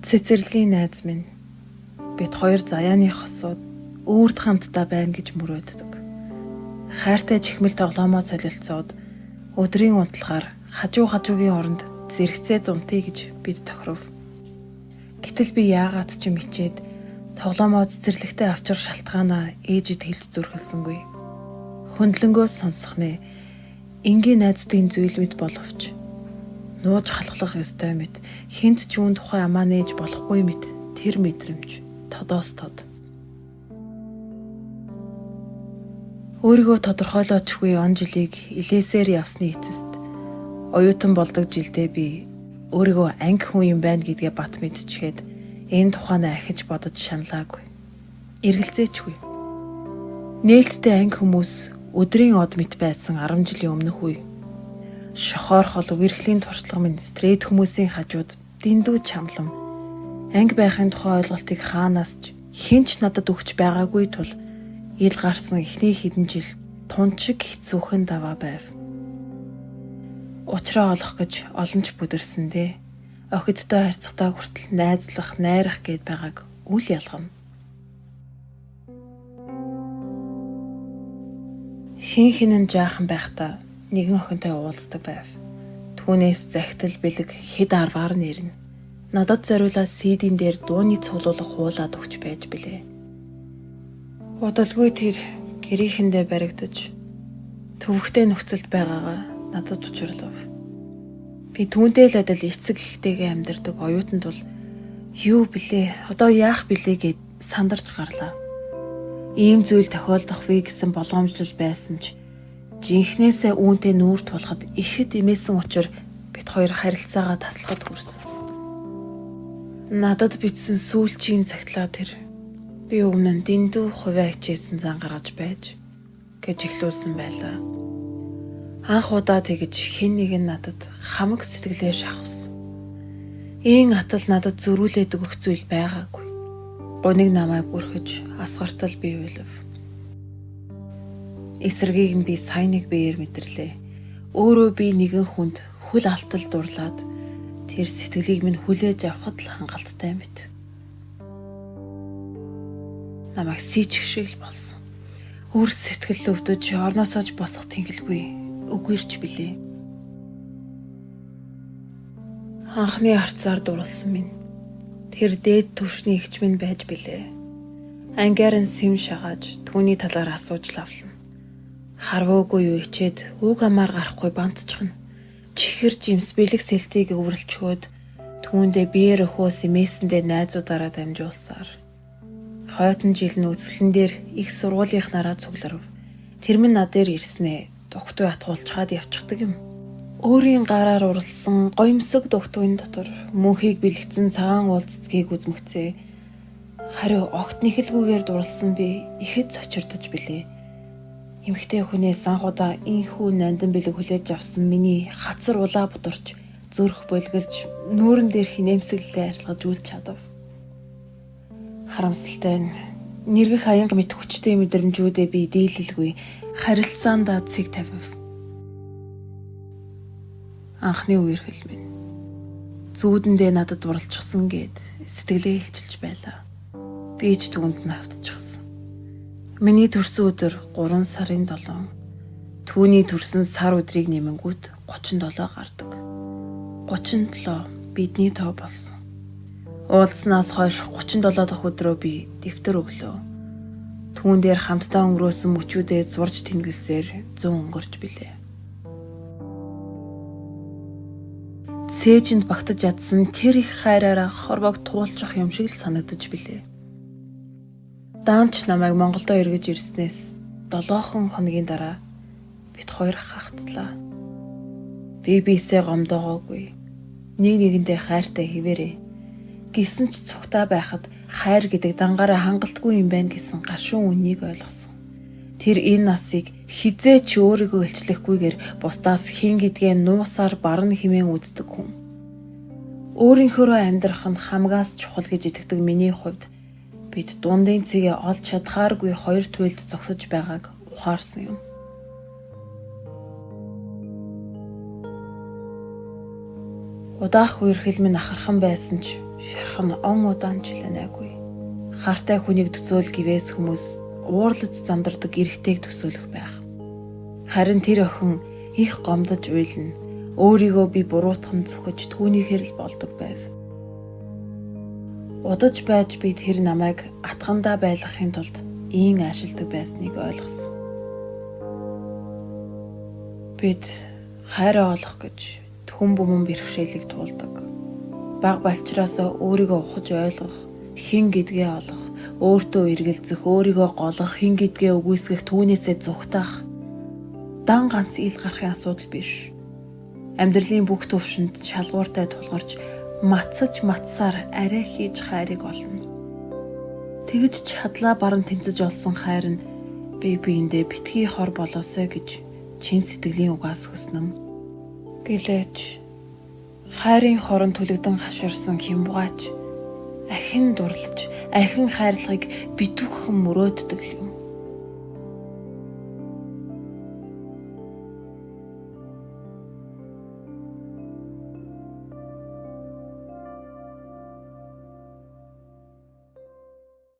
Цэцэрлэгийн найз минь. Бид хоёр заяаны хосууд үүрд хамтдаа байна гэж мөрөөддөг. Хайртай чихмэл тоглоомоо солилцоод өдрийн унтлагаар хажуугийн оронд зэрэгцээ зунтъя гэж бид тохиров. Гэтэл би яагаад ч мичээд тоглоомоо цэцэрлэгтээ авчир шалтгаанаа ээжид хэлж зүрхэлсэнгүй. Хөндлөнгөөс сонсох нэ энгийн найзуудын зүйл мэд боловч нууж халахлах ёстой мэт хинт ч юун тухай амаа нээж болохгүй мэт тэр мэдрэмж тодоос тод. Өөрийгөө тодорхойлоочгүй он жилийг илээсээр явсны эцэст оюутан болдог жилдээ би өөрийгөө анги хүн юм байна гэдгээ бат мэдчихэд энэ тухайнаа ахиж бодож шаналаагүй. Эргэлзээчгүй. Нээлттэй анги хүмүүс өдрийн од мэт байсан 10 жилийн өмнөх үе. Шохоор хол үерхлийн туршлага минь стрейт хүмүүсийн хажууд дэндүү чамлам. Анги байхын тухай ойлголтыг хаанаас ч хинч надад өгч байгаагүй тул ил гарсан эхний хэдэн жил тунчиг хэцүүхэн даваа байв. Учраа олох гэж олон ч бүдэрсэндээ охидтой харьцахтаа хүртэл найзлах, найрах гээд байгааг үл ялгана. Хин жаахан байхдаа нэгэн охинтой уулздаг байв. Түүнээс захидал бэлэг хэд арваар нэрнэ. Надад зориулаад CD-н дээр дууны цуглуулга хуулаад өгч байж билээ. Удалгүй тэр гэрээхэндээ баригдаж төвөгтэй нөхцөлд байгаагаа надад учруулав. Би түүнтэй л адил эцэг ихтэйгээ амьдардаг оюутанд бол юу блэ, одоо яах блэ гэд сандарч гарлаа. Ийм зүйл тохиолдох вэ гэсэн болгоомжлол байсан ч жинхнээсээ үүнтэй нүүр тулахад ихэд эмээсэн учир бид хоёр харилцаагаа таслахад хүрсэн. Надад бичсэн сүүлчийн цагтлаа тэр би өмнө нь дэндүү хувиа хичээсэн зан гаргаж байж гэж эхлүүлсэн байлаа. Анх удаа тэгж хэн нэгэн надад хамаг сэтгэлээ шахсан. Ийн атал надад зөрүүлээд өгөх зүйл байгаагүй. Гуниг намайг бүрхэж асгартал бий уйлав. Эсэргийг нь би сайныг биеэр мэдэрлээ. Өөрөө би нэгэн хүнд хүл алтал дурлаад тэр сэтгэлийг минь хүлээж авахд л хангалттай мэт. Намайг сийчих шиг л болсон. Үр сэтгэл өвдөж орноосоож босох тэнхэлгүй үгээрч билээ. Анхны харцаар дурлсан минь тэр дээд түвшний эгч минь байж билээ. Ангиар нь сэм шагааж түүний талаар асууж лавлна. Харваагүй юу ичээд үг амаар гарахгүй бантчихна. Чихэр жимс бэлэг сэлтийг өвөрлчгөөд түүндээ биеэр өхөөс эмээсэндээ найзуудаараа дамжуулсаар. Хойтон жил нь үзэсгэлэн дээр их сургуулийнхнараа цугларв. Тэр минь над дээр ирснээ дугтуй атгуулчаад явчихдаг юм. Өөрийн гараар уралсан гоёмсог дугтуйн дотор мөнхийг бэлэгцэн цагаан уулзцгийг үзмэгцээ. Хариу огт нэхэлгүйгээр дурлсан би ихэд сочирдож билээ. Эмэгтэй хүнээс анхудаа инхүү нандан бэлэг хүлээж авсан миний хацар улаа бодорч зүрх бөлгөлж нүүрэн дээр хинэмсэглэлээ арилгаж үл чадав. Харамсалтай нь нэргэх аянга мэт хүчтэй мэдрэмжүүдээ би дийлэлгүй харилцаандаа цэг тавив. Анхны үерхэл минь зүүдэндээ надад уралчихсан гэд сэтгэлээ хэлчилж байлаа. Би ч түүнд нь автчихсан. Миний төрсөн өдөр 3 сарын 7. Түүний төрсөн сар өдрийг нэмэнгүүт 37 гардаг. 37 бидний тоо болсон. Уулзнаас хойш 37 дахь өдрөө би дэвтэр өглөө. Түүн дээр хамтдаа өнгөрөөсөн мөчүүдээ зурж тэмдэглэсээр 100 өнгөрч билээ. Цээжинд багтаж ядсан тэр их хайраараа хорвоог туулчих юм шиг л санагдаж билээ. Даанч намайг Монголдо эргэж ирснээс 7 хоногийн дараа бид хоёр хахтлаа. Би бисээ гомдоогоогүй. Нэг нэгэндээ хайртай хിവэрээ. Гисэн ч цухтаа байхад хайр гэдэг дангаараа хангалтгүй юм байна гэсэн гашуун үнийг ойлгосон. Тэр энэ насыг хизээ ч өөрийгөө илчлэхгүйгээр бусдаас хэн гэдгээ нуусаар барна хэмээн үздэг хүн. Өөрийнхөө амьдрах нь хамгаас чухал гэж итгэдэг миний хувьд бид дундын цэгээ олж чадхааргүй хоёр туйлд зогсож байгааг ухаарсан юм. Удаах үерхэл минь ахархан байсан ч Шархан он удаан жилэнаагүй. Хартай хүнийг төсөөл гэвээс хүмүүс уурлаж зандардаг эрэгтэйг төсөөлөх байх. Харин тэр охин их гомдож уйлна. Өөрийгөө би буруутхан зүхэж түүнийхээр л болдог байв. Удаж байж би тэр намайг атгандаа байлгахын тулд ийн аашилдаг байсныг ойлгосон. Бид хайраа олох гэж түхэн бүмэн бэрхшээлийг туулдаг. Баг балчраасаа өөрийгөө ухаж ойлгох, хэн гэдгээ олох, өөртөө эргэлзэх, өөрийгөө голох, хэн гэдгээ үгүйсгэх, түүнээсээ зүгтаах дан ганц ил гарахын асуудал биш. Амьдралын бүх төвшөнд шалгууртай тулгарч матсаар арай хийж хайрыг олно. Тэгж чадлаа баран тэмцэж олсон хайр нь би биендээ битгий хор болоосой гэж чин сэтгэлийн угаас хүснэм. Гэлээч хайрын хорон түлэгдэн хашгирсан хямбгаач ахин дурлаж, ахин хайрлагыг битүүхэн мөрөөддөг юм.